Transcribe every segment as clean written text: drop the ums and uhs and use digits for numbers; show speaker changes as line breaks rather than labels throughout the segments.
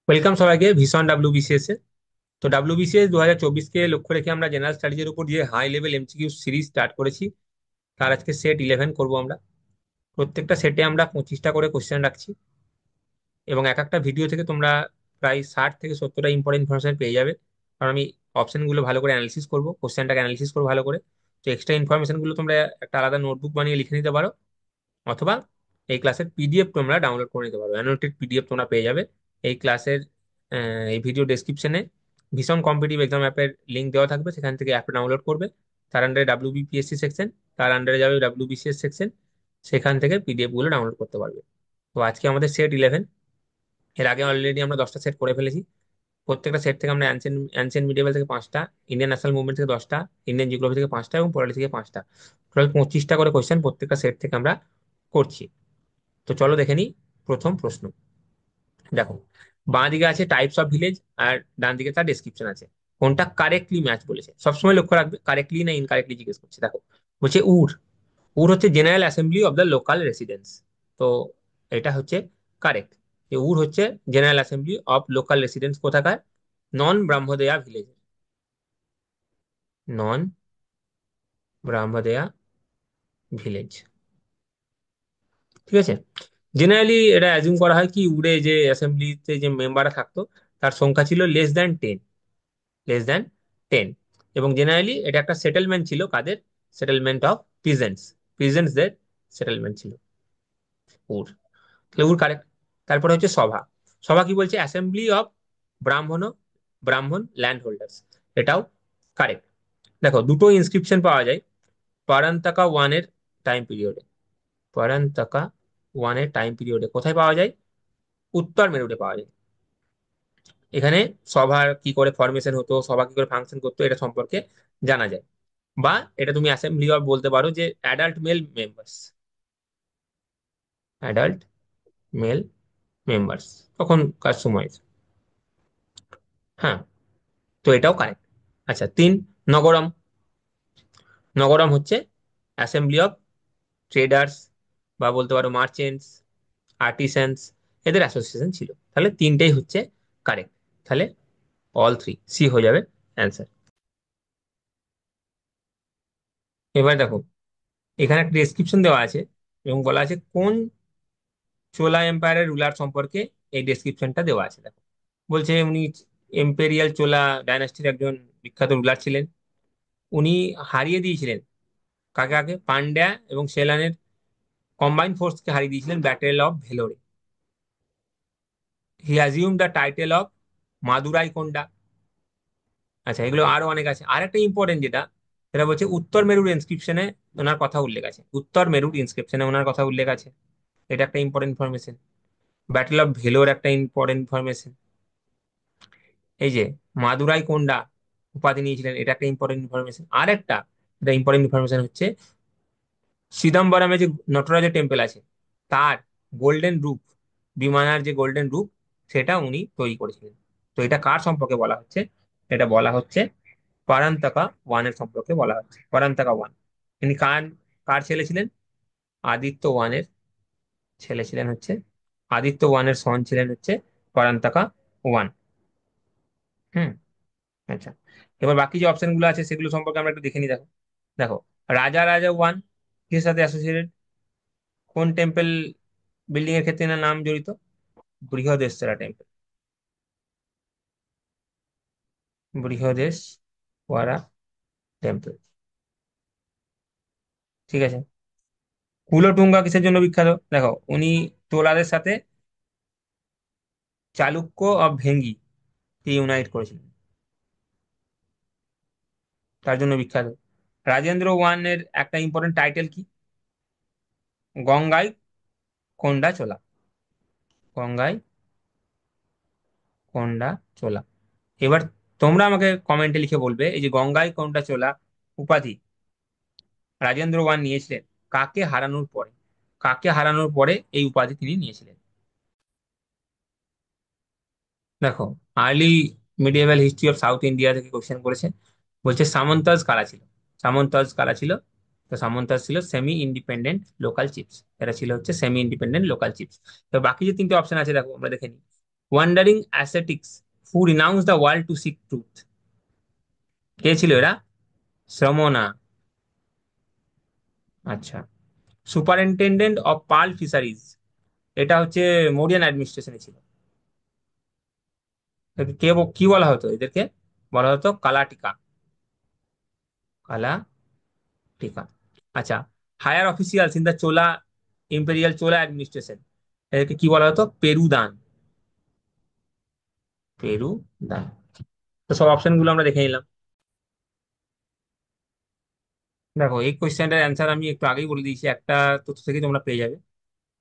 Welcome সবাইকে ভীষণ WBCS এ। তো ডাব্লিউবিসিএস 2024 কে লক্ষ্য রেখে আমরা জেনারেল স্ট্র্যাটেজির উপর যে high level MCQ series start করেছি, তার আজকে সেট 11 করব আমরা। প্রত্যেকটা সেটে আমরা 25টা করে কোশ্চেন রাখছি, এবং এক একটা ভিডিও থেকে তোমরা প্রায় 60 থেকে 70টা ইম্পর্টেন্ট ইনফরমেশন পেয়ে যাবে। কারণ আমি অপশনগুলো ভালো করে অ্যানালিসিস করবো, কোশ্চেনটাকে অ্যানালিসিস করবো ভালো করে। তো এক্সট্রা ইনফরমেশন গুলো তোমরা একটা আলাদা নোটবুক বানিয়ে লিখে নিতে পারো, অথবা এই ক্লাসের পিডিএফ তোমরা ডাউনলোড করে নিতে পারো। অ্যানোটেড পিডিএফ তোমরা পেয়ে যাবে এই ক্লাসের এই ভিডিও ডেসক্রিপশনে। ভীষণ কম্পিটিটিভ এক্সাম অ্যাপের লিঙ্ক দেওয়া থাকবে, সেখান থেকে অ্যাপটা ডাউনলোড করবে। তার আন্ডারে ডাব্লিউবিপিএসসি সেকশন, তার আন্ডারে যাবে ডাব্লিউবিসিএস সেকশন, সেখান থেকে পিডিএফ গুলো ডাউনলোড করতে পারবে। তো আজকে আমাদের সেট 11। এর আগে অলরেডি আমরা 10টা সেট করে ফেলেছি। প্রত্যেকটা সেট থেকে আমরা অ্যানসেন্ট মিডিয়েভেল থেকে 5টা, ইন্ডিয়ান ন্যাশনাল মুভমেন্ট থেকে 10টা, ইন্ডিয়ান জিওগ্রাফি থেকে 5টা এবং পলিটি থেকে 5টা, টোটাল 25টা করে কোয়েশ্চেন প্রত্যেকটা সেট থেকে আমরা করছি। তো চলো দেখে নিই প্রথম প্রশ্ন। দেখো, বাঁ দিকে আছে টাইপস অফ ভিলেজ, আর ডান দিকে তার ডেসক্রিপশন আছে। কোনটা কারেক্টলি ম্যাচ বলেছে, সবসময় লক্ষ্য রাখবে কারেক্টলি না ইনকারেক্টলি জিজ্ঞেস করছে। দেখো, বলছে উর। উর হচ্ছে general assembly of the local residence. তো এটা হচ্ছে কারেক্ট, যে উর হচ্ছে general assembly of local residence কোথাকার, নন ব্রাহ্মদেয়া ভিলেজ, নন ব্রাহ্মদেয়া ভিলেজ। ঠিক আছে। জেনারেলি এটা অ্যাজিউম করা হয় কি, উড়ে যে অ্যাসেম্বলিতে যে মেম্বাররা থাকতো তার সংখ্যা ছিল লেস দ্যান 10, লেস দ্যান 10। এবং জেনারেলি এটা একটা সেটেলমেন্ট ছিল, কাদের? সেটেলমেন্ট অফ পিজেন্টস, পিজেন্টসদের সেটেলমেন্ট ছিল উর। তাহলে উর কারেক্ট। তারপরে হচ্ছে সভা। সভা কি বলছে? অ্যাসেম্বলি অফ ব্রাহ্মণ, ব্রাহ্মণ ল্যান্ড হোল্ডার্স, এটাও কারেক্ট। দেখো, দুটো ইনস্ক্রিপশন পাওয়া যায় পরান্তকা ওয়ানের টাইম পিরিয়ডে। পরান্তকা ওয়ানের টাইম পিরিয়ডে কোথায় পাওয়া যায়? উত্তর মেরুতে পাওয়া যায়। এখানে সভার কি করে ফরমেশন হতো, সভা কি করে ফাংশন করতো, এটা সম্পর্কে জানা যায়। বা এটা তুমি অ্যাসেম্বলি অফ বলতে পারো, যে adult male members, adult male members তখনকার সময়। হ্যাঁ, তো এটাও কারেক্ট। আচ্ছা, 3, নগরম। নগরম হচ্ছে অ্যাসেম্বলি অফ ট্রেডার্স, বা বলতে পারো মার্চেন্টস, আর্টিসানস, এদের অ্যাসোসিয়েশন ছিল। তাহলে তিনটেই হচ্ছে কারেক্ট। তাহলে অল থ্রি, সি হয়ে যাবে অ্যান্সার। এবার দেখো, এখানে একটা ডেসক্রিপশন দেওয়া আছে এবং বলা আছে কোন চোলা এম্পায়ারের রুলার সম্পর্কে এই ডেসক্রিপশনটা দেওয়া আছে। দেখো, বলছে উনি এম্পেরিয়াল চোলা ডাইনাস্টির একজন বিখ্যাত রুলার ছিলেন। উনি হারিয়ে দিয়েছিলেন কাকে কাকে? পান্ড্য়া এবং সেলানের কম্বাইন্ড ফোর্সকে হারিয়ে দিয়েছিলেন ব্যাটেল অফ ভেলোরে। He assume the title of Madurai Konda. আচ্ছা, এগুলো আরো অনেক আছে। আর একটা ইম্পর্টেন্ট যেটা, সেটা বলছে উত্তর মেরুর ইনস্ক্রিপশনে ওনার কথা উল্লেখ আছে। উত্তর মেরুর ইনস্ক্রিপশনে ওনার কথা উল্লেখ আছে, এটা একটা important information. Battle of Vellore একটা ইম্পর্টেন্ট ইনফরমেশন। এই যে মাদুরাই কোন্ডা উপাধি নিয়েছিলেন, এটা একটা ইম্পর্টেন্ট ইনফরমেশন। আর একটা এটা ইম্পর্টেন্ট ইনফরমেশন হচ্ছে সিদাম্বরমে যে নটরাজের টেম্পল আছে, তার গোল্ডেন রূপ, বিমানার যে গোল্ডেন রূপ, সেটা উনি তৈরি করেছিলেন। তো এটা কার সম্পর্কে বলা হচ্ছে? এটা বলা হচ্ছে পরান্তকা ওয়ানের সম্পর্কে বলা হচ্ছে। পরান্তকা ওয়ান, তিনি কার কার ছেলে ছিলেন? আদিত্য ওয়ানের ছেলে ছিলেন হচ্ছে, আদিত্য ওয়ানের সন ছিলেন হচ্ছে পরান্তকা ওয়ান। হুম। আচ্ছা, এবার বাকি যে অপশন গুলো আছে সেগুলো সম্পর্কে আমরা একটু দেখে নিই। দেখো, দেখো, রাজা রাজা ওয়ান কিসের সাথে অ্যাসোসিয়েটেড? কোন টেম্পল বিল্ডিং এর ক্ষেত্রে এনার নাম জড়িত? বৃহদেশ্বরা টেম্পল, বৃহদেশ্বরা টেম্পল। ঠিক আছে। কুলোটুঙ্গা কিসের জন্য বিখ্যাত? দেখো, উনি চোলাদের সাথে Chalukya of Vengi K unite করেছিলেন, তার জন্য বিখ্যাত। রাজেন্দ্র ওয়ানের একটা ইম্পর্টেন্ট টাইটেল কি? গঙ্গাই কোন্ডা চোলা, গঙ্গাই কোন্ডা চোলা। এবার তোমরা আমাকে কমেন্টে লিখে বলবে, এই যে গঙ্গাই কোন্ডা চোলা উপাধি রাজেন্দ্র ওয়ান নিয়েছিলেন কাকে হারানোর পরে? কাকে হারানোর পরে এই উপাধি তিনি নিয়েছিলেন? দেখো, early medieval history of south India থেকে কোশ্চেন করেছে। বলছে সামন্তাজ কারা ছিল? সামন্তাজ কারা ছিল? তো সামন্তাজ ছিল সেমি ইন্ডিপেন্ডেন্ট লোকাল চিপস। এরা ছিল হচ্ছে সেমি ইন্ডিপেন্ডেন্ট লোকাল চিপস। তো বাকি যে তিনটে অপশন আছে দেখো, আমরা দেখে নিই। Wandering ascetics who renounce the world to seek truth. কে ছিল এরা? শ্রমণা। আচ্ছা। সুপারিনটেন্ডেন্ট অফ পার্ল ফিশারিজ, এটা হচ্ছে মৌরিয়ান অ্যাডমিনিস্ট্রেশনে ছিল। একে কি বলা হতো এদেরকে? বলা হতো কালাটিকা। কালাটিকা। আচ্ছা। Higher officials in the Chola imperial Chola administration, এদেরকে কি বলা হতো? পেরুদান। পেরুদান। তো সব অপশন গুলো আমরা দেখে নিলাম। দেখো এই কোয়েশ্চেনটার অ্যান্সার আমি একটু আগেই বলে দিয়েছি, একটা তথ্য থেকে তোমরা পেয়ে যাবে।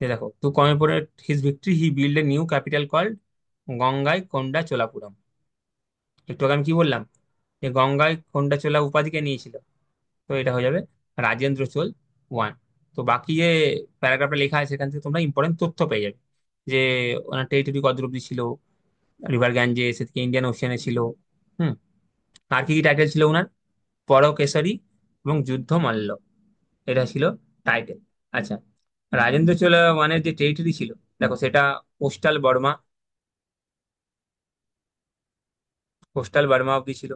যে দেখো, to commemorate his victory he build a new capital called Gangai Konda Cholapuram. একটু আগে আমি কি বললাম, যে গঙ্গাই কোন্ডা চোলা উপাধিকে নিয়েছিল। তো এটা হয়ে যাবে রাজেন্দ্র চোল ওয়ান। তো বাকি যে প্যারাগ্রাফটা লেখা আছে সেখান থেকে তোমরা ইম্পর্টেন্ট তথ্য পেয়ে যাবে, যে ওনার টেরিটরি কত অব্দি ছিল, রিভার গ্যাঞ্জেস থেকে ইন্ডিয়ান ওশিয়ানে ছিল। হুম। আর কি কি টাইটেল ছিল ওনার? পরকেশরী এবং যুদ্ধ মাল্য, এটা ছিল টাইটেল। আচ্ছা। রাজেন্দ্র চোলা ওয়ানের যে টেরিটরি ছিল, দেখো সেটা কোস্টাল বর্মা, কোস্টাল বার্মা অব্দি ছিল।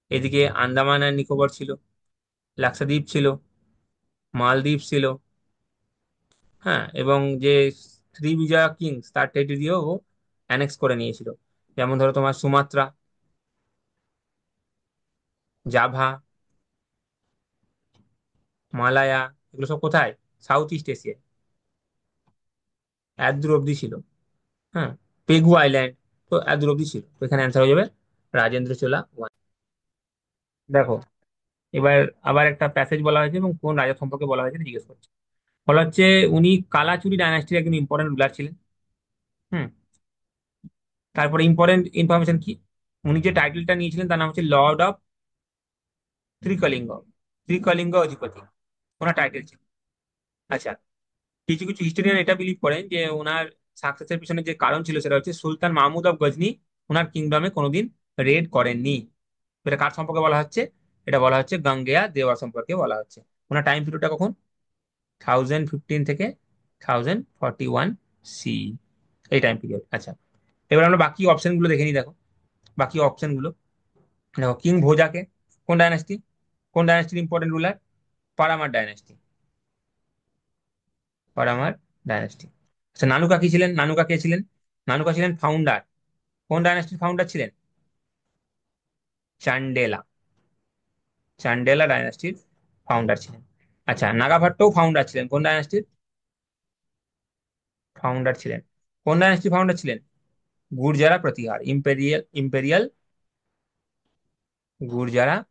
এদিকে আন্দামান আর নিকোবর ছিল, লাক্ষাদ্বীপ ছিল, মালদ্বীপ ছিল। হ্যাঁ, এবং যে শ্রীবিজয়া কিংস তার টেরিটরিও ও অ্যানেক্স করে নিয়েছিল। যেমন ধরো তোমার সুমাত্রা, জাভা, মালায়া, এগুলো সব কোথায়? সাউথ ইস্ট এশিয়ায়। এত দূর অব্দি ছিল। হ্যাঁ। পেগু আইল্যান্ড, তো এত দূর অব্দি ছিল। তো এখানে অ্যান্সার হয়ে যাবে রাজেন্দ্র চোলা ওয়ান। দেখো এবার আবার একটা প্যাসেজ বলা হয়েছে এবং কোন রাজা সম্পর্কে বলা হয়েছে এটা জিজ্ঞেস করছে। বলা হচ্ছে উনি কালাচুরি ডাইনাস্টির একজন ইম্পর্টেন্ট রুলার ছিলেন। হুম। তারপরে ইম্পর্টেন্ট ইনফরমেশন কি, উনি যে টাইটেলটা নিয়েছিলেন তার নাম হচ্ছে লর্ড অফ ত্রিকলিঙ্গ, ত্রিকলিঙ্গ অধিপতি ওনার টাইটেল ছিল। আচ্ছা। কিছু কিছু হিস্টোরিয়ান এটা বিলিভ করেন যে ওনার সাকসেসের পিছনে যে কারণ ছিল সেটা হচ্ছে সুলতান মাহমুদ অফ গজনি ওনার কিংডমে কোনোদিন রেড করেননি। এটা কার সম্পর্কে বলা হচ্ছে? এটা বলা হচ্ছে গাঙ্গেয়া দেওয়া সম্পর্কে বলা হচ্ছে। ওনার টাইম পিরিয়ডটা কখন? 1015 থেকে 1041 সি, এই টাইম পিরিয়ড। আচ্ছা। এবার আমরা বাকি অপশন গুলো দেখে নিই। দেখো বাকি অপশন গুলো, দেখো কিং ভোজাকে, কোন ডাইনাস্টি, কোন ডাইনাস্টির important ruler? Paramar dynasty, Paramar dynasty. আচ্ছা, নানুকা কি ছিলেন? নানুকা কে ছিলেন? নানুকা ছিলেন ফাউন্ডার, কোন ডাইনাস্টির ফাউন্ডার ছিলেন? চান্ডেলা, চান্ডেলা ডাইনাস্টির ফাউন্ডার ছিলেন। আচ্ছা, নাগাভাট্টও ফাউন্ডার ছিলেন, কোন ডাইনাস্টির ফাউন্ডার ছিলেন? কোন ডাইনাস্টির ফাউন্ডার ছিলেন? গুর্জারা প্রতিহার, ইম্পেরিয়াল ইম্পেরিয়াল গুর্জারা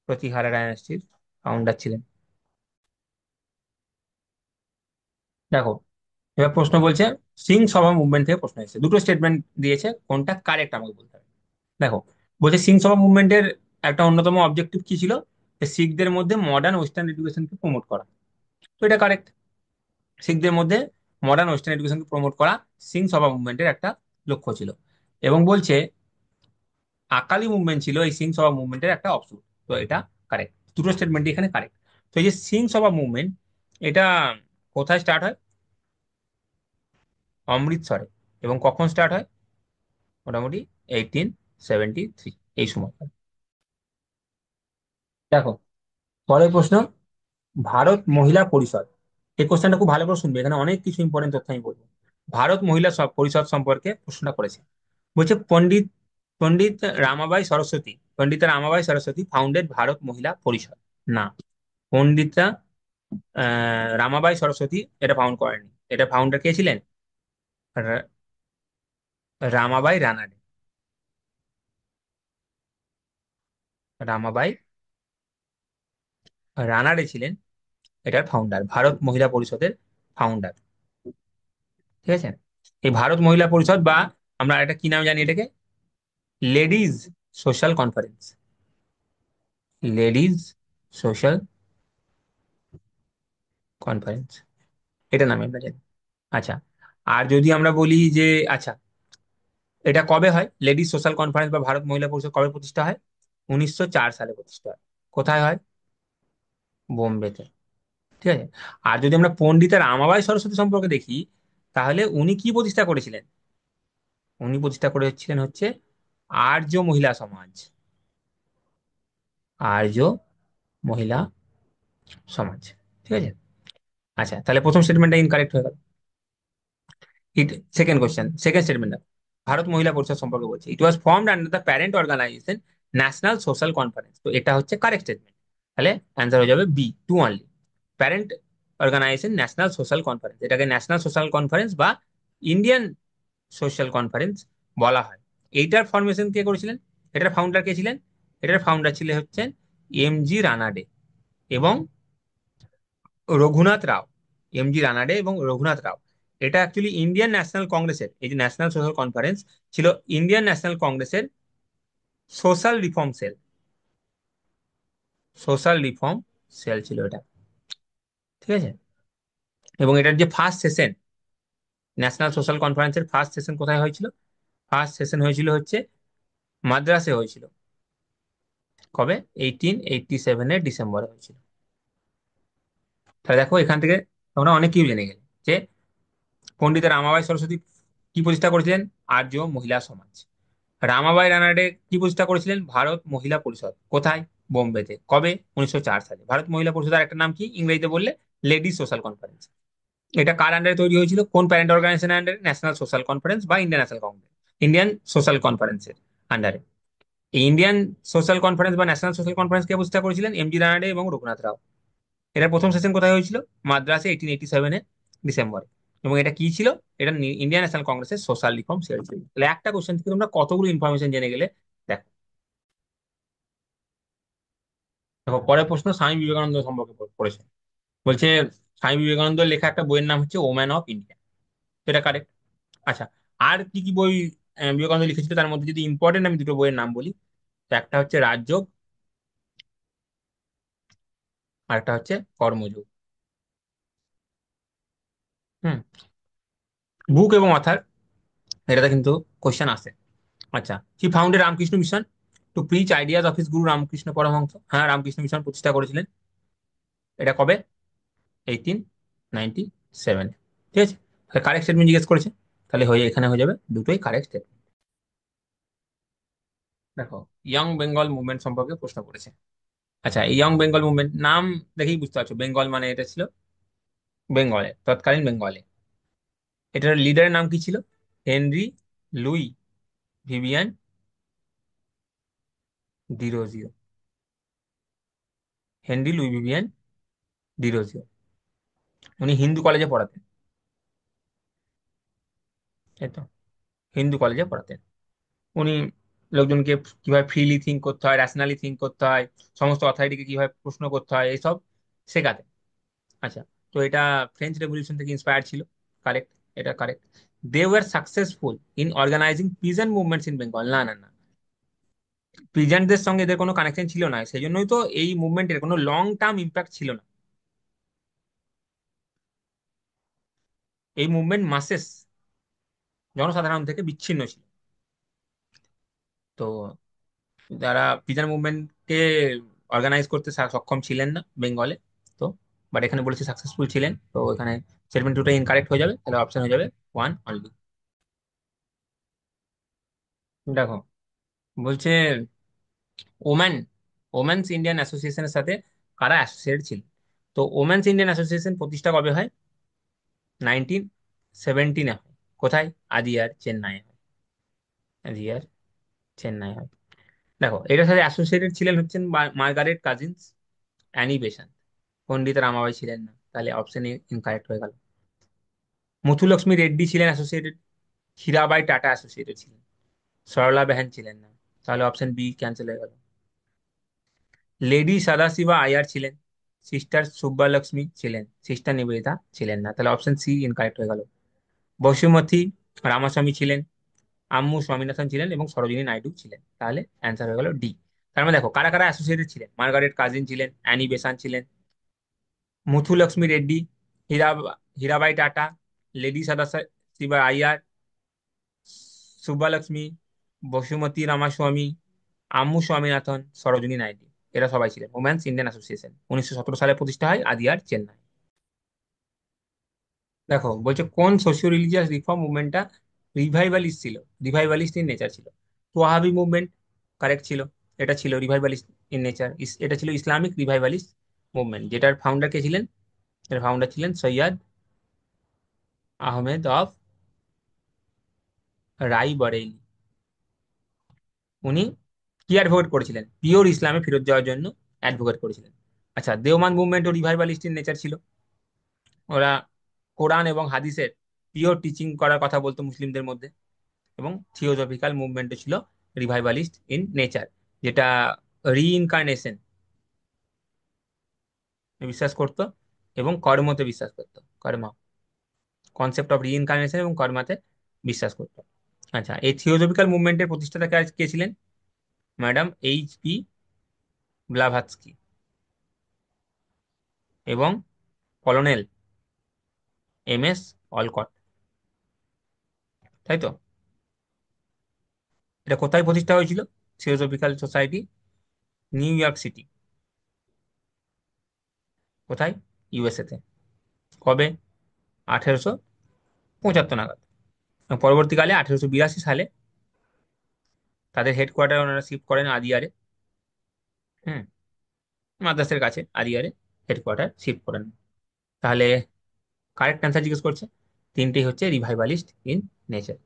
প্রতিহারা ডাইনাস্টির ফাউন্ডার ছিলেন। দেখো এবার প্রশ্ন বলছে, সিং সভা মুভমেন্ট থেকে প্রশ্ন এসেছে, দুটো স্টেটমেন্ট দিয়েছে, কোনটা কারেক্ট আমাকে বলতে হবে। দেখো, বলছে সিং সভা মুভমেন্টের একটা অন্যতম অবজেক্টিভ কি ছিল? যে শিখদের মধ্যে মডার্ন ওয়েস্টার্ন এডুকেশনকে প্রমোট করা। তো এটা কারেক্ট। শিখদের মধ্যে মডার্ন ওয়েস্টার্ন এডুকেশনকে প্রমোট করা সিং সভা মুভমেন্টের একটা লক্ষ্য ছিল। এবং বলছে আকালি মুভমেন্ট ছিল এই সিং সভা মুভমেন্টের একটা অপশন। তো এটা কারেক্ট, দুটো স্টেটমেন্ট এখানে কারেক্ট। তো এই যে সিং সভা মুভমেন্ট, এটা কোথায় স্টার্ট হয়? অমৃতসরে। এবং কখন স্টার্ট হয়? মোটামুটি 1873, এই সময়। দেখো পরের প্রশ্ন, ভারত মহিলা পরিষদ, এই কোশ্চেনটা খুব ভালো করে শুনবে, এখানে অনেক কিছু ইম্পর্টেন্ট তথ্য আমি বলবো। ভারত মহিলা পরিষদ সম্পর্কে প্রশ্নটা করেছে। বলছে পণ্ডিত রামাবাই সরস্বতী, পণ্ডিতা রামাবাই সরস্বতী ফাউন্ডেড ভারত মহিলা পরিষদ। না, পণ্ডিতা রামাবাই সরস্বতী এটা ফাউন্ড করেনি। এটা ফাউন্ডার কে ছিলেন? রা- রামাবাই রানাডে। রামাবাই রানাডে ছিলেন এটার ফাউন্ডার, ভারত মহিলা পরিষদের ফাউন্ডার। ঠিক আছে। এই ভারত মহিলা পরিষদ, বা আমরা এটা কি নাম জানি এটাকে, ladies social conference, ladies social conference, এটা নামে আমরা জানি। আচ্ছা। আর যদি আমরা বলি যে, আচ্ছা, এটা কবে হয় লেডিস সোশ্যাল কনফারেন্স বা ভারত মহিলা পরিষদ, কবে প্রতিষ্ঠা হয়? 1904 সালে প্রতিষ্ঠা হয়। কোথায় হয়? বোম্বেতে। ঠিক আছে। আর যদি আমরা পন্ডিতা রামাবাই সরস্বতী সম্পর্কে দেখি, তাহলে উনি কি প্রতিষ্ঠা করেছিলেন? উনি প্রতিষ্ঠা করেছিলেন হচ্ছে আর্য মহিলা সমাজ। আর্য মহিলা সমাজ। ঠিক আছে। আচ্ছা, তাহলে প্রথম স্টেটমেন্টটা ইনকারেক্ট হয়ে গেল। It second question, second statement, Bharat Mahila Parishad সম্পর্কে বলছে, it was formed under the parent organization national social conference. তো এটা হচ্ছে কারেক্ট স্টেটমেন্ট। তাহলে অ্যান্সার হয়ে যাবে B, two only. Parent organization national social conference, এটাকে ন্যাশনাল সোশ্যাল কনফারেন্স বা ইন্ডিয়ান সোশ্যাল কনফারেন্স বলা হয়। এইটার ফরমেশন কে করেছিলেন? এটার ফাউন্ডার কে ছিলেন? এটার ফাউন্ডার ছিলেন হচ্ছেন এমজি রানাডে এবং রঘুনাথ রাও। এমজি রানাডে এবং রঘুনাথ রাও। এটা অ্যাকচুয়ালি ইন্ডিয়ান ন্যাশনাল কংগ্রেসের, এই যে ন্যাশনাল সোশ্যাল কনফারেন্স ছিল ইন্ডিয়ান ন্যাশনাল কংগ্রেসের social reform cell. Social reform cell ছিল এটা। ঠিক আছে। এবং এটার যে ফার্স্ট সেশন, ন্যাশনাল সোশ্যাল কনফারেন্সের ফার্স্ট সেশন কোথায় হয়েছিল? ফার্স্ট সেশন হয়েছিল হচ্ছে মাদ্রাসে হয়েছিল। কবে? 1887-এর ডিসেম্বরে হয়েছিল। তাহলে দেখো এখান থেকে তোমরা অনেক কিছু জেনে গেলে যে পণ্ডিত রামাবাই সরস্বতী কি প্রতিষ্ঠা করেছিলেন? আর্য মহিলা সমাজ। রামাবাই রানাডে কি প্রতিষ্ঠা করেছিলেন? ভারত মহিলা পরিষদ। কোথায়? বোম্বেতে। কবে? 1904 সালে। ভারত মহিলা পরিষদের একটা নাম কি ইংরেজিতে বললে? Ladies social conference. এটা কার আন্ডারে তৈরি হয়েছিল? কোন প্যারেন্ট অর্গানাইজেশনের আন্ডারে? ন্যাশনাল সোশ্যাল কনফারেন্স বা Indian national Congress, Indian social কনফারেন্সের আন্ডারে। এই ইন্ডিয়ান সোশ্যাল কনফারেন্স বা ন্যাশনাল সোশ্যাল কনফারেন্স কে প্রতিষ্ঠা করেছিলেন? এমজি রানাডে এবং রঘুনাথ রাও। এটার প্রথম সেশন কোথায় হয়েছিল? মাদ্রাসে, 1887-এ ডিসেম্বরে। এবং এটা কি ছিল? এটা ইন্ডিয়ান ন্যাশনাল কংগ্রেসের সোশ্যাল রিফর্ম সেল ছিল। তাহলে একটা কোশ্চেন থেকে তোমরা কতগুলো ইনফরমেশন জেনে গেলে। দেখো, দেখো পরের প্রশ্ন স্বামী বিবেকানন্দ সম্পর্কে পড়েছে। বলছে স্বামী বিবেকানন্দের লেখা একটা বইয়ের নাম হচ্ছে ওম্যান অফ ইন্ডিয়া। এটা কারেক্ট। আচ্ছা, আর কি কি বই বিবেকানন্দ লিখেছিল? তার মধ্যে যদি ইম্পর্টেন্ট আমি দুটো বইয়ের নাম বলি, তো একটা হচ্ছে রাজযোগ, আর একটা হচ্ছে কর্মযোগ। হুম। বুক এবং অথার, এটাতে কিন্তু কোশ্চেন আসে। আচ্ছা, he founded Ramakrishna mission to preach ideas of his গুরু রামকৃষ্ণ পরমহংস। হ্যাঁ, রামকৃষ্ণ মিশন প্রতিষ্ঠা করেছিলেন। এটা কবে? 1897। ঠিক আছে। তাহলে কারেক্ট স্টেটমেন্ট জিজ্ঞেস করেছে, তাহলে এখানে হয়ে যাবে দুটোই কারেক্ট স্টেটমেন্ট। দেখো, ইয়ং বেঙ্গল মুভমেন্ট সম্পর্কে প্রশ্ন করেছে। আচ্ছা, এই ইয়ং বেঙ্গল মুভমেন্ট নাম দেখেই বুঝতে পারছো, বেঙ্গল মানে এটা ছিল বেঙ্গলে, তৎকালীন বেঙ্গলে। এটার লিডারের নাম কি ছিল? Henry Louis Vivian Derozio. Henry Louis Vivian Derozio. উনি হিন্দু কলেজে পড়াতেন। তাই তো, হিন্দু কলেজে পড়াতেন। উনি লোকজনকে কিভাবে ফ্রিলি থিঙ্ক করতে হয়, র্যাশনালি থিঙ্ক করতে হয়, সমস্ত অথরিটিকে কিভাবে প্রশ্ন করতে হয়, এইসব শেখাতেন। আচ্ছা, তো এটা ফ্রেঞ্চ রেভলিউশন থেকে ইন্সপায়ার ছিল। কারেক্ট, এটা correct. They were successful in organising peasant movements in Bengal. না না না, পিজেন্টদের সঙ্গে এদের কোনো কানেকশন ছিল না, সেই জন্যই তো এই মুভমেন্টের কোনো লং টার্ম ইম্প্যাক্ট ছিল না। এই মুভমেন্ট মাসেস, জনসাধারণ থেকে বিচ্ছিন্ন ছিল। তো যারা পিজন মুভমেন্টকে অর্গানাইজ করতে সক্ষম ছিলেন না বেঙ্গলে, তো বাট এখানে বলেছে সাকসেসফুল ছিলেন, তো এখানে স্টেটমেন্ট দুটো ইনকারেক্ট হয়ে যাবে, তাহলে অপশন হয়ে যাবে ওয়ান অনলি। দেখো, বলছে ওম্যান, ওমেন্স ইন্ডিয়ান অ্যাসোসিয়েশনের সাথে কারা অ্যাসোসিয়েট ছিল? তো ওমেন্স ইন্ডিয়ান অ্যাসোসিয়েশন প্রতিষ্ঠা কবে হয়? 1917-এ হয়। কোথায়? আদিয়ার, চেন্নাই হয়। আদিয়ার, চেন্নাই হয়। দেখো, এটার সাথে অ্যাসোসিয়েটেড ছিলেন হচ্ছেন মার্গারেট কাজিন্স, অ্যানি বেসান্ট। পন্ডিত রামাবাই ছিলেন না, তাহলে অপশন এ ইনকারেক্ট হয়ে গেল। মুথুলক্ষ্মী রেড্ডি ছিলেন অ্যাসোসিয়েটেড। হীরাবাই টাটা অ্যাসোসিয়েটেড ছিলেন। সরলা বেহেন ছিলেন না, তাহলে অপশন বি ক্যান্সেল হয়ে গেল। লেডি সদাশিবা আয়ার ছিলেন। সিস্টার সুব্বালক্ষ্মী ছিলেন, সিস্টার নিবেদিতা ছিলেন না, তাহলে অপশন সি ইনকারেক্ট হয়ে গেল। বসুমতী রামাস্বামী ছিলেন, আম্মু স্বামীনাথন ছিলেন এবং সরোজিনী নাইডু ছিলেন, তাহলে অ্যান্সার হয়ে গেল ডি। তার মানে দেখো কারা কারা অ্যাসোসিয়েটেড ছিলেন: মার্গারেট কাজিন ছিলেন, অ্যানি বেসান্ট ছিলেন, মুথুলক্ষ্মী রেড্ডি, হীরা হীরাবাই টাটা, লেডি সদাশিবা আইয়ার, সুব্বালক্ষ্মী, বসুমতী রামাস্বামী, আম্মু স্বামীনাথন, সরোজিনী নাইডু। এরা সবাই ছিলেন ওমেন্স ইন্ডিয়ান অ্যাসোসিয়েশন। 1917 সালে প্রতিষ্ঠা হয়, আদিয়ার, চেন্নাই। দেখো বলছে কোন সোশিও রিলিজিয়াস রিফর্ম মুভমেন্টটা রিভাইভালিস্ট ছিল, রিভাইভালিস্ট ইন নেচার ছিল। তো ওয়াহাবি মুভমেন্ট কারেক্ট ছিল, এটা ছিল রিভাইভালিস্ট ইন নেচার। এটা ছিল ইসলামিক রিভাইভালিস্ট মুভমেন্ট, যেটার ফাউন্ডার কে ছিলেন? এর ফাউন্ডার ছিলেন সৈয়দ আহমেদ অফ রাই বরেইলি। উনি কি অ্যাডভোকেট করেছিলেন? পিওর ইসলামে ফেরত যাওয়ার জন্য অ্যাডভোকেট করেছিলেন। আচ্ছা, দেওমান মুভমেন্টও রিভাইভালিস্ট ইন নেচার ছিল। ওরা কোরআন এবং হাদিসের পিওর টিচিং করার কথা বলতো মুসলিমদের মধ্যে। এবং থিওজফিক্যাল মুভমেন্টও ছিল রিভাইভালিস্ট ইন নেচার, যেটা রিইনকার্নেশন বিশ্বাস করতো এবং কর্মতে বিশ্বাস করতো। কর্মা, কনসেপ্ট অফ রিইনকার্নেশন এবং কর্মাতে বিশ্বাস করতো। আচ্ছা, এই থিওজফিক্যাল মুভমেন্টের প্রতিষ্ঠাতা কে ছিলেন? Madam H.P. ব্লাভাৎস্কি এবং কলোনেল M.S. অলকট, তাই তো? এটা কোথায় প্রতিষ্ঠা হয়েছিল? Theosophical society, new York city. কোথায়? USA তে। কবে? 1875 নাগাদ। এবং পরবর্তীকালে 1882 সালে তাদের হেডকোয়ার্টার ওনারা শিফট করেন আদিয়ারে। হুম, মাদ্রাসের কাছে আদিয়ারে হেডকোয়ার্টার শিফট করেন। তাহলে কারেক্ট অ্যান্সার জিজ্ঞেস করছে, তিনটেই হচ্ছে রিভাইভালিস্ট ইন নেচার।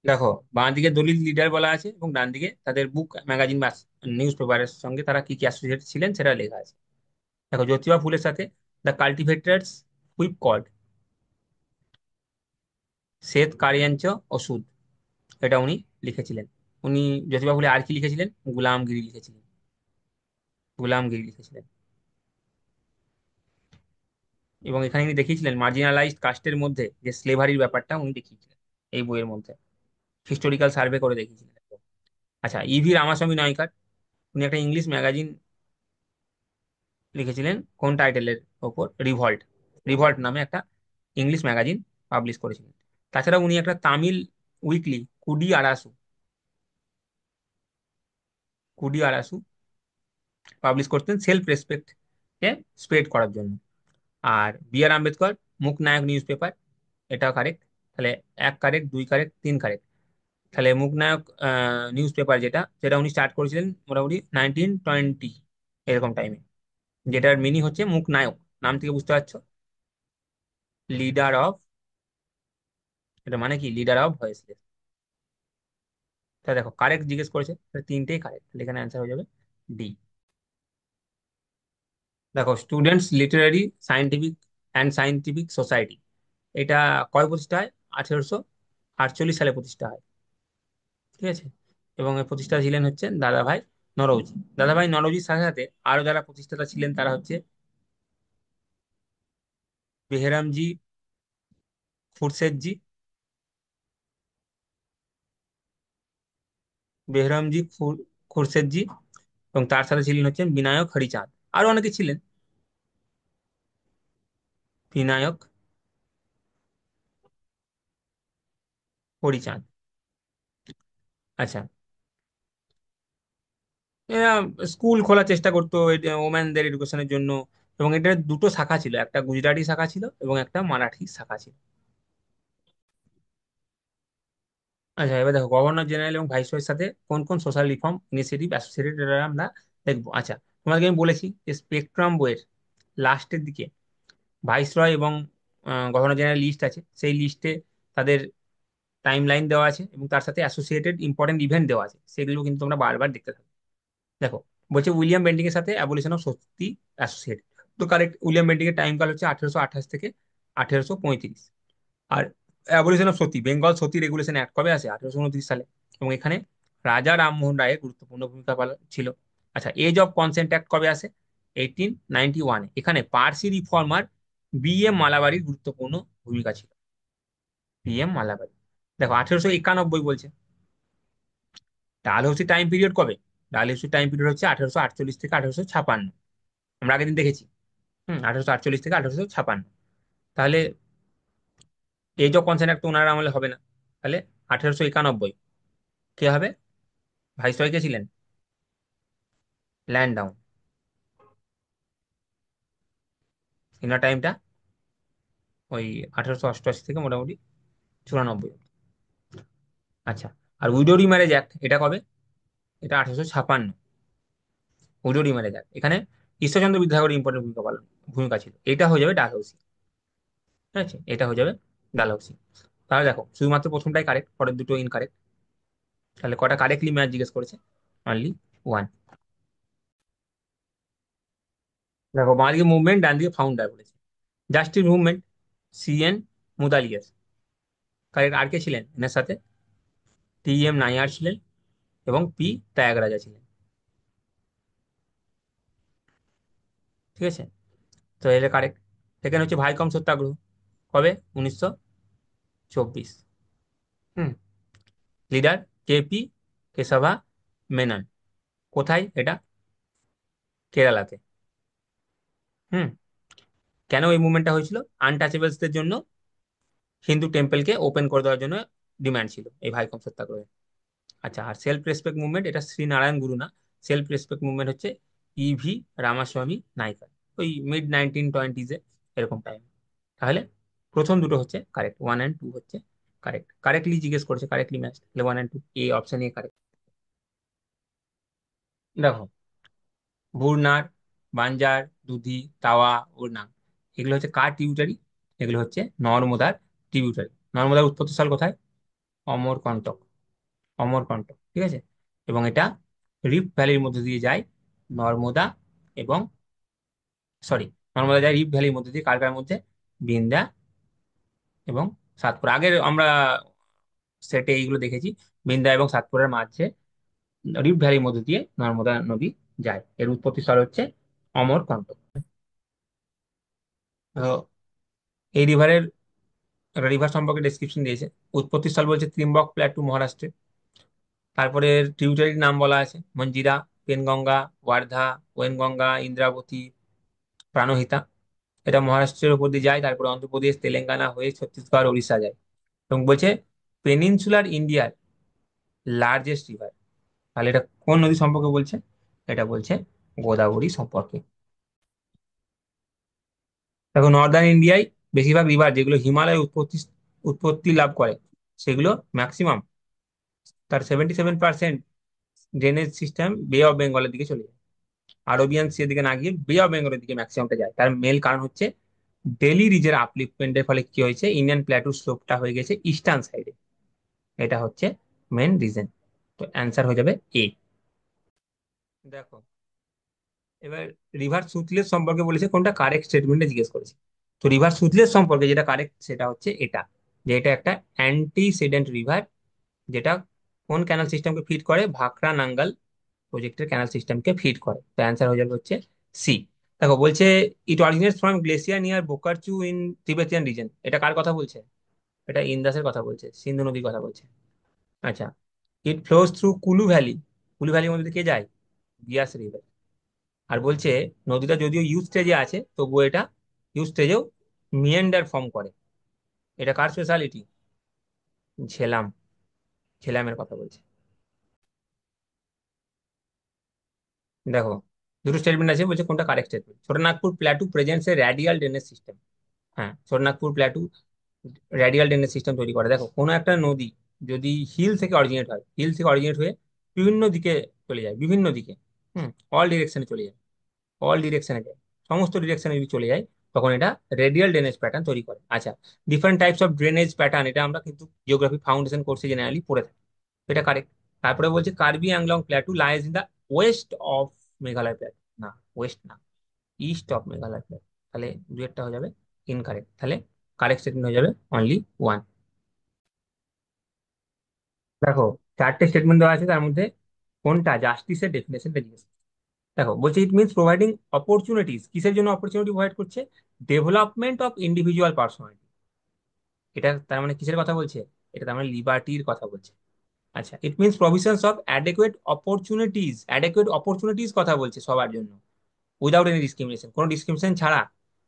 দেখো, বাঁ দিকে দলিত লিডার বলা আছে এবং ডান দিকে তাদের বুক, ম্যাগাজিন বা নিউজ পেপারের সঙ্গে তারা কি কি অ্যাসোসিয়েটেড ছিলেন সেটা লেখা আছে। দেখো, জ্যোতিবা ফুলের সাথে দ্য কাল্টিভেটার্স হুইপ কল্ড, শ্বেত কারিয়াঞ্চ ওষুধ, এটা উনি লিখেছিলেন। উনি, জ্যোতিবা ফুলে আর কি লিখেছিলেন? গুলামগিরি লিখেছিলেন। গুলামগিরি লিখেছিলেন। এবং এখানে উনি দেখিয়েছিলেন মার্জিনালাইজড কাস্টের মধ্যে যে স্লেভারির ব্যাপারটা উনি দেখিয়েছিলেন এই বইয়ের মধ্যে, হিস্টোরিক্যাল সার্ভে করে দেখিয়েছিলেন। আচ্ছা, ইভি রামাস্বামী নায়িকার, উনি একটা ইংলিশ ম্যাগাজিন লিখেছিলেন কোন টাইটেলের ওপর? রিভল্ট। রিভল্ট নামে একটা ইংলিশ ম্যাগাজিন পাবলিশ করেছিলেন। তাছাড়া উনি একটা তামিল উইকলি কুডি আরাসু, কুডি আরাসু পাবলিশ করতেন সেলফ রেসপেক্ট কে স্প্রেড করার জন্য। আর বি আর আম্বেদকর মুখ নায়ক নিউজ পেপার, এটাও কারেক্ট। তাহলে এক কারেক্ট, দুই কারেক্ট, তিন কারেক্ট। তাহলে মুখনায়ক নিউজ পেপার যেটা, সেটা উনি স্টার্ট করেছিলেন মোটামুটি 1920 এরকম টাইমে, যেটার মিনিং হচ্ছে মুখ নায়ক। নাম থেকে বুঝতে পারছো, লিডার অফ, এটা মানে কি? Leader of voiceless. তা দেখো, কারেক্ট জিজ্ঞেস করেছে, তাহলে তিনটেই কারেক্ট, তাহলে এখানে অ্যান্সার হয়ে যাবে ডি। দেখো, students Literary scientific and scientific society, এটা কয় প্রতিষ্ঠা হয়? 1848 সালে প্রতিষ্ঠা হয়। ঠিক আছে। এবং এর প্রতিষ্ঠাতা ছিলেন হচ্ছে দাদাভাই নরৌজি। দাদাভাই নরৌজির সাথে সাথে আরো যারা প্রতিষ্ঠাতা ছিলেন তারা হচ্ছে বেহরামজি খুরশেদজি, বেহরামজি খুরশেদজি, এবং তার সাথে ছিলেন হচ্ছে বিনায়ক হরিচাঁদ। আরো অনেকে ছিলেন। বিনায়ক হরিচাঁদ। আচ্ছা, এরা স্কুল খোলার চেষ্টা করতো ওম্যানদের এডুকেশনের জন্য। এবং এটার দুটো শাখা ছিল, একটা গুজরাটি শাখা ছিল এবং একটা মারাঠি শাখা ছিল। আচ্ছা, এবার দেখো, গভর্নর জেনারেল এবং ভাইসরয়ের সাথে কোন কোন সোশ্যাল রিফর্ম ইনিশিয়েটিভ অ্যাসোসিয়েটেড, এটা আমরা দেখবো। আচ্ছা, তোমাকে আমি বলেছি যে স্পেকট্রাম বইয়ের লাস্টের দিকে ভাইসরয় এবং গভর্নর জেনারেল লিস্ট আছে, সেই লিস্টে তাদের টাইম লাইন দেওয়া আছে এবং তার সাথে অ্যাসোসিয়েটেড ইম্পর্টেন্ট ইভেন্ট দেওয়া আছে, সেগুলো কিন্তু তোমরা বারবার দেখতে থাকো। দেখো, বলছে উইলিয়াম বেন্টিং এর সাথে অ্যাবলিশন অফ সতী অ্যাসোসিয়েটেড। তো কারেক্ট, উইলিয়াম বেন্টিং এর টাইম কাল হচ্ছে 1828 থেকে 1835। আর abolition of sati, Bengal sati regulation act কবে আসে? 1829 সালে। এবং এখানে রাজা রামমোহন রায়ের গুরুত্বপূর্ণ ভূমিকা ছিল। আচ্ছা, এজ অফ কনসেন্ট অ্যাক্ট কবে আসে? 1891। এখানে পার্সি রিফর্মার B.M. মালাবারির গুরুত্বপূর্ণ ভূমিকা ছিল। B.M. মালাবারি। দেখো, 1891 বলছে। ডালহৌসি টাইম পিরিয়ড কবে? ডালহৌসি টাইম পিরিয়ড হচ্ছে 1848 থেকে 1856। আমরা আগের দিন দেখেছি। 1848 থেকে 1856। তাহলে এজ অফ কনসেন্ট অ্যাক্ট তো ওনার আমলে হবে না। তাহলে 1891 কে হবে? ভাইসরয় কে ছিলেন? Land down. এনার টাইমটা ওই 1888 থেকে মোটামুটি 94। আচ্ছা, আর উইডোরি ম্যারেজ অ্যাক্ট এটা কবে? এটা 1856। উইডোরি ম্যারেজ অ্যাক্ট, এখানে ঈশ্বরচন্দ্র বিদ্যাসাগরের ইম্পর্টেন্ট ভূমিকা ছিল। এটা হয়ে যাবে ডালহৌসি। ঠিক আছে, এটা হয়ে যাবে ডালহৌসি। তাহলে দেখো শুধুমাত্র প্রথমটাই কারেক্ট, পরের দুটো ইনকারেক্ট। তাহলে কটা কারেক্টলি ম্যাচ জিজ্ঞেস করেছে? Only one. দেখো বাঁ দিকে মুভমেন্ট, ডান দিকে ফাউন্ডার বলেছে। Justice movement, CN মুদালিয়াস। কারেক্ট। আর কে ছিলেন এনার সাথে? TM নাইয়ার ছিলেন এবং P ত্যাগরাজা ছিলেন। ঠিক আছে, তো এটা কারেক্ট। সেখানে হচ্ছে ভাইকম সত্যাগ্রহ, কবে? 1924। হুম। Leader KP Keshava Menon. কোথায় এটা? কেরালাতে। হুম। কেন এই মুভমেন্টটা হয়েছিল? আনটাচেবলসদের জন্য হিন্দু টেম্পলকে ওপেন করে দেওয়ার জন্য ডিমান্ড ছিল এই ভাইকম সত্যাগ্রহে। আচ্ছা, আর সেলফ রেসপেক্ট মুভমেন্ট, এটা শ্রী নারায়ণ গুরু না। সেলফ রেসপেক্ট মুভমেন্ট হচ্ছে EV রামাস্বামী নাইকার, ওই মিড 1920s এরকম টাইম। তাহলে প্রথম দুটো হচ্ছে কারেক্ট, 1 and 2 হচ্ছে কারেক্ট। কারেক্টলি জিজ্ঞেস করেছে, কারেক্টলি ম্যাচ, তাহলে 1 and 2 এই অপশন এ কারেক্ট। দেখো বুরনার, বাঞ্জার, দুধি, তাওয়া, উরনাং, এগুলো হচ্ছে কার ট্রিবিউটারি? এগুলো হচ্ছে নর্মদার ট্রিবিউটারি। নর্মদার উৎপত্তিস্থল কোথায়? অমরকন্টক। অমরকন্টক, ঠিক আছে। এবং এটা রিফট ভ্যালির মধ্যে দিয়ে যায়। নর্মদা এবং, সরি, নর্মদা যায় রিফট ভ্যালির মধ্যে দিয়ে, কার কার মধ্যে? বিন্দা এবং সাতপুরা। আগের আমরা সেটে এইগুলো দেখেছি। বিন্দা এবং সাতপুরার মাঝে রিফট ভ্যালির মধ্যে দিয়ে নর্মদা নদী যায়। এর উৎপত্তি স্থল হচ্ছে অমরকন্টক। তো এই রিভার সম্পর্কে ডেসক্রিপশন দিয়েছে। উৎপত্তি স্থল বলছে ত্রিম্বক প্ল্যাটু মহারাষ্ট্রে। তারপরে ট্রিবিউটারির নাম বলা আছে মঞ্জিরা, পেনগঙ্গা, ওয়ার্ধা, ওয়েনগঙ্গা, ইন্দ্রাবতী, প্রাণহিতা। এটা মহারাষ্ট্রের উপর দিয়ে যায়, তারপরে অন্ধ্রপ্রদেশ, তেলেঙ্গানা হয়ে ছত্তিশগড়, ওড়িশা যায়। এবং বলছে পেনিনসুলার ইন্ডিয়ার লার্জেস্ট রিভার। তাহলে এটা কোন নদী সম্পর্কে বলছে? এটা বলছে গোদাবরী সম্পর্কে। দেখো নর্দার্ন ইন্ডিয়ায় বেশিরভাগ রিভার যেগুলো হিমালয় উৎপত্তি উৎপত্তি লাভ করে, সেগুলো ম্যাক্সিমাম তার 77% ড্রেনেজ সিস্টেম বে অফ বেঙ্গলের দিকে চলে যায়। আরবিয়ান সির দিকে না গিয়ে বে অফ বেঙ্গলের দিকে ম্যাক্সিমামটা যায়। তার মেল কারণ হচ্ছে ডেলি রিজের আপলিফমেন্টের ফলে কি হয়েছে, ইন্ডিয়ান প্ল্যাটু স্লোপটা হয়ে গেছে ইস্টার্ন সাইডে। এটা হচ্ছে মেন রিজন। তো অ্যান্সার হয়ে যাবে A। দেখো এবার রিভার সুতলেজ সম্পর্কে বলেছে, কোনটা কারেক্ট স্টেটমেন্টে জিজ্ঞেস করেছে। তো রিভার সুতলেজ সম্পর্কে যেটা কারেক্ট সেটা হচ্ছে এটা, যে এটা একটা অ্যান্টিসিডেন্ট রিভার, যেটা কোন ক্যানাল সিস্টেমকে ফিড করে? ভাখরা নাঙ্গাল প্রজেক্টের ক্যানাল সিস্টেমকে ফিড করে। তো অ্যান্সার হয়ে যাবে হচ্ছে C। দেখো বলছে it originates from glacier near Bokharchu in Tibetan region. এটা কার কথা বলছে? এটা ইন্দাসের কথা বলছে, সিন্ধু নদীর কথা বলছে। আচ্ছা, ইট ফ্লোজ থ্রু কুলু ভ্যালি। কুলু ভ্যালির মধ্যে দিয়ে কে যায়? বিয়াস রিভার। আর বলছে নদীটা যদিও ইউ স্টেজে আছে, তবুও এটা ইউ স্টেজেও মিয়েন্ডার ফর্ম করে। এটা কার স্পেশালিটি? ঝেলাম। ঝেলামের কথা বলছে। দেখো দুটো স্টেটমেন্ট আছে, বলছে কোনটা correct statement. Chotanagpur plateau presents a radial drainage system. হ্যাঁ, Chotanagpur plateau radial drainage system তৈরি করে। দেখো কোনো একটা নদী যদি হিল থেকে অরিজিনেট হয়, হিল থেকে অরিজিনেট হয়ে বিভিন্ন দিকে চলে যায়, বিভিন্ন দিকে, হুম, অল ডিরেকশনে চলে যায়, অল ডিরেকশনে যায়, সমস্ত ডিরেকশনে যদি চলে যায়, তখন এটা রেডিয়াল ড্রেনেজ প্যাটার্ন তৈরি করে। আচ্ছা, different types of drainage pattern, এটা আমরা কিন্তু জিওগ্রাফি ফাউন্ডেশন কোর্সে জেনারেলি পড়ে থাকি। এটা কারেক্ট। তারপরে বলছে Karbi Anglong plateau lies in the west of Meghalaya plateau. না, ওয়েস্ট না, ইস্ট অফ মেঘালয় প্ল্যাটু। তাহলে দুয়েরটা হয়ে যাবে ইনকারেক্ট। তাহলে কারেক্ট স্টেটমেন্ট হয়ে যাবে অনলি ওয়ান। দেখো চারটে স্টেটমেন্ট দেওয়া আছে, তার মধ্যে কোনটা জাস্টিসের ডেফিনেশনটা জিজ্ঞেস করছে। দেখো বলছে ইট মিনস প্রোভাইডিং অপরচুনিটিস। কিসের জন্য অপরচুনিটি প্রোভাইড করছে? Development of individual personality. এটা তার মানে কিসের কথা বলছে? এটা তার মানে লিবার্টির কথা বলছে। আচ্ছা, it means provisions of অ্যাডেকুয়েট opportunities. অ্যাডেকুয়েট opportunities কথা বলছে সবার জন্য, উইদাউট এনি ডিসক্রিমিনেশন, কোনো ডিসক্রিমিনেশন ছাড়া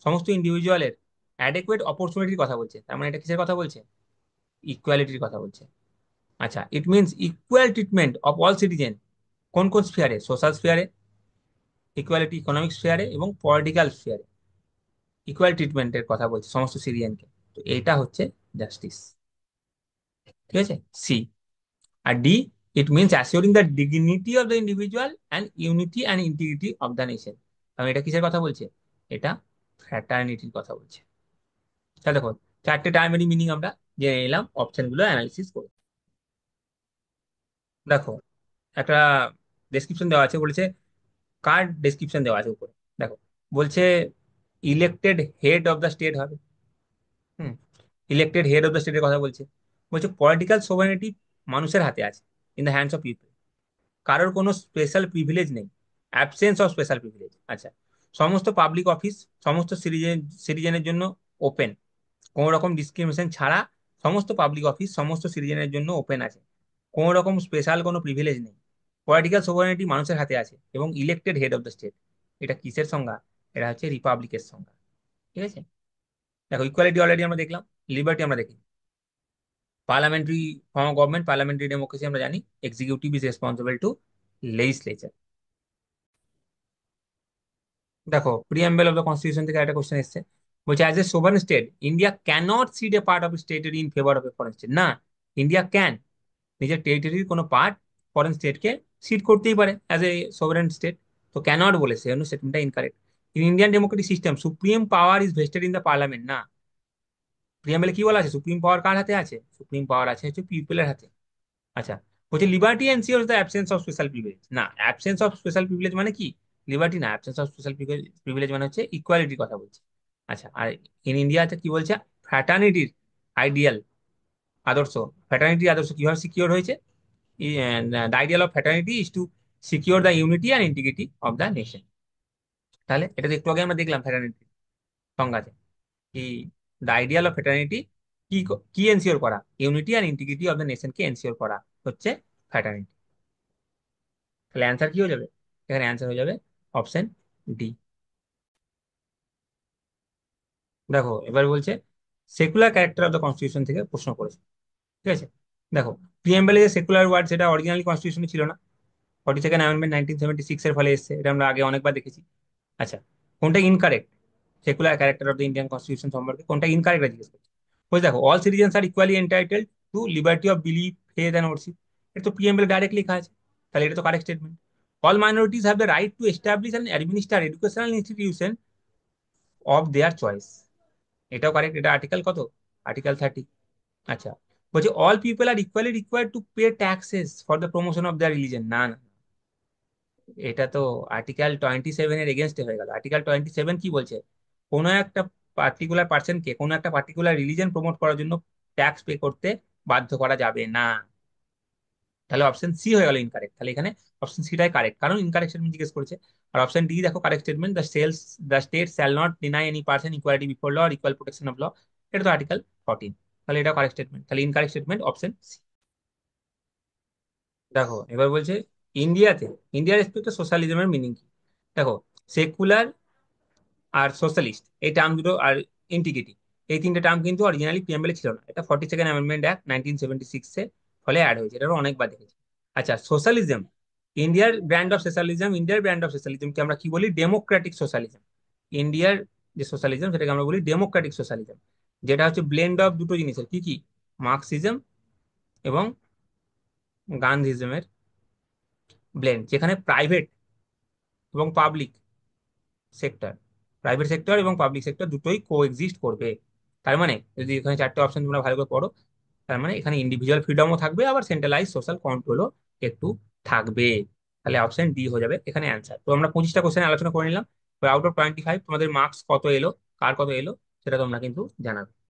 সমস্ত ইন্ডিভিজুয়ালের অ্যাডেকুয়েট অপরচুনিটির কথা বলছে। তার মানে এটা কিসের কথা বলছে? ইকুয়ালিটির কথা বলছে। আচ্ছা, it means equal treatment of all citizen. কোন কোন স্ফিয়ারে? সোশ্যাল স্ফিয়ারে, ইকুয়ালিটি ইকোনমিক স্ফিয়ারে এবং পলিটিক্যাল স্ফিয়ারে ইকুয়াল ট্রিটমেন্টের কথা বলছে সমস্ত সিটিজেনকে। তো এটা হচ্ছে জাস্টিস। ঠিক আছে, সি। আর D, it means assuring the dignity of the individual and unity and integrity of the nation. কারণ এটা কিসের কথা বলছে? এটা ফ্র্যাটার্নিটির কথা বলছে। তাহলে দেখো, চারটে টাইমারি মিনিং আমরা জেনে নিলাম, অপশন গুলো অ্যানালিসিস করে। দেখো, একটা ডেসক্রিপশন দেওয়া আছে, বলেছে কার্ড ডেসক্রিপশন দেওয়া আছে উপরে। দেখো, বলছে elected head of the state হবে। হুম, ইলেক্টেড হেড অফ দ্য স্টেটের কথা বলছে। বলছে পলিটিক্যাল সোভারেনিটি মানুষের হাতে আছে, in the hands of people. কারোর কোনো স্পেশাল প্রিভিলেজ নেই, অ্যাবসেন্স অফ স্পেশাল প্রিভিলেজ। আচ্ছা, সমস্ত পাবলিক অফিস সমস্ত সিটিজেনের জন্য ওপেন, কোনো রকম ডিসক্রিমিনেশন ছাড়া সমস্ত পাবলিক অফিস সমস্ত সিটিজেনের জন্য ওপেন আছে, কোনো রকম স্পেশাল কোনো প্রিভিলেজ নেই। পলিটিক্যাল সোভারেনিটি মানুষের হাতে আছে, এবং elected head of the state. এটা কিসের সংজ্ঞা? এটা হচ্ছে রিপাবলিকের সংজ্ঞা। ঠিক আছে, দেখো ইকুয়ালিটি অলরেডি আমরা দেখলাম, লিবার্টি আমরা দেখি। Parliamentary form of government, parliamentary democracy আমরা জানি, executive is responsible to legislature. দেখো, প্রিএম্বল অফ দ্য কনস্টিটিউশন থেকে একটা কোশ্চেন এসেছে, বলছে as a sovereign state India cannot cede a part of territory in favour of a foreign state. না, India can, নিজের টেরিটরির কোনো পার্ট ফরেন স্টেটকে সিড করতেই পারে অ্যাজ এ সোভারেন স্টেট। তো ক্যানট বলেছে, জন্য স্টেটমেন্টটা incorrect. In Indian democratic system supreme power is vested in the parliament. না, প্রিএম্বলে কি বলা আছে? সুপ্রিম পাওয়ার কার হাতে আছে? সুপ্রিম পাওয়ার আছে হচ্ছে পিপলের হাতে। আচ্ছা, বলছে liberty ensures the absence of special privilege. না, অ্যাবসেন্স অফ স্পেশাল প্রিভিলেজ মানে কি? লিবার্টি না, অ্যাবসেন্স অফ স্পেশাল প্রিভিলেজ মানে হচ্ছে ইকুয়ালিটির কথা বলছে। আচ্ছা, আর ইন ইন্ডিয়াতে কি বলছে? ফ্র্যাটার্নিটির আইডিয়াল, আদর্শ। ফ্র্যাটার্নিটির আদর্শ কিভাবে সিকিওর হয়েছে? The ideal of fraternity is two secure the unity and integrity of the nation. তাহলে এটা তো একটু আগে আমরা দেখলাম ফ্র্যাটার্নিটির সংজ্ঞাতে, কি দ্য আইডিয়াল অফ ফ্র্যাটার্নিটি কি কি এনশিওর করা? Unity and integrity of the নেশনকে এনশিওর করা হচ্ছে ফ্র্যাটার্নিটি। তাহলে অ্যান্সার কি হয়ে যাবে? এখানে অ্যান্সার হয়ে যাবে অপশন ডি। দেখো, এবার বলছে secular character of the constitution থেকে প্রশ্ন করেছে। ঠিক আছে, দেখো, প্রিএম্বলে যে সেকুলার ওয়ার্ড, সেটা অরিজিনালি কনস্টিটিউশনে ছিল না। 42nd অ্যামেন্ডমেন্ট 1976 এর ফলে এসেছে, এটা আমরা আগে অনেকবার দেখেছি। আচ্ছা, কোনটা incorrect? Secular character of the Indian constitution সম্পর্কে কোনটা ইনকারেক্ট জিজ্ঞেস করছে। বলছে দেখো, all citizens are equally entitled two liberty of belief, faith and worship. এটা তো প্রিএম্বলে ডাইরেক্ট লেখা আছে, তাহলে এটা তো correct statement. All minorities have the right to establish and administer educational institution of their choice. এটাও কারেক্ট, এটা আর্টিকেল কত? আর্টিকেল 30। আচ্ছা, বলছে all people are equally required to pay taxes for the promotion of the religion. না না, এটা তো article 27 এর এগেনস্টে হয়ে গেল। আর্টিকেল 27 কি বলছে? কোনো একটা পার্টিকুলার পার্সনকে কোনো একটা পার্টিকুলার রিলিজন প্রমোট করার জন্য ট্যাক্স পে করতে বাধ্য করা যাবে না। তাহলে অপশন সি হয়ে গেল ইনকারেক্ট। তাহলে এখানে অপশন সিটাই কারেক্ট, কারণ ইনকারেক্ট স্টেটমেন্ট জিজ্ঞেস করেছে। আর অপশন ডি দেখো, correct statement, the state shall not deny any person equality before law or equal protection of law. এটা তো আর্টিকেল 14। তাহলে এটাও কারেক্ট স্টেটমেন্ট, তাহলে ইনকারেক্ট স্টেটমেন্ট অপশন সি। দেখো, এবার বলছে ইন্ডিয়াতে, ইন্ডিয়ার রেসপেক্টে সোশ্যালিজমের মিনিং কি? দেখো, সেকুলার আর সোশ্যালিস্ট এই টার্ম দুটো, আর ইন্টিগ্রিটি, এই তিনটে টার্ম কিন্তু অরিজিনালি পিএমএল ছিল না। এটা 42nd অ্যামেন্ডমেন্ট অ্যাক্ট 1976 এ ফলে অ্যাড হয়েছে, এটা অনেকবার দেখেছি। আচ্ছা, সোশ্যালিজম, ইন্ডিয়ার ব্র্যান্ড অফ সোশ্যালিজমকে আমরা কি বলি? Democratic socialism. ইন্ডিয়ার যে সোশ্যালিজম সেটাকে আমরা বলি ডেমোক্রেটিক সোশ্যালিজম, যেটা হচ্ছে ব্লেন্ড অফ দুটো জিনিসের, কি কি? মার্কসিজম এবং গান্ধীজমের ব্লেন্ড, যেখানে প্রাইভেট এবং পাবলিক সেক্টর, প্রাইভেট সেক্টর এবং পাবলিক সেক্টর দুটোই কো এক্সিস্ট করবে। তার মানে যদি এখানে চারটে অপশন তোমরা ভালো করে পড়ো, তার মানে এখানে ইন্ডিভিজুয়াল ফ্রিডমও থাকবে, আবার সেন্ট্রালাইজ সোশ্যাল কন্ট্রোলও একটু থাকবে। তাহলে অপশন ডি হয়ে যাবে এখানে অ্যান্সার। তো আমরা 25টা কোশ্চেন আলোচনা করে নিলাম। আউট অফ 25 তোমাদের মার্কস কত এলো, কার কত এলো, সেটা তোমরা কিন্তু জানাবে।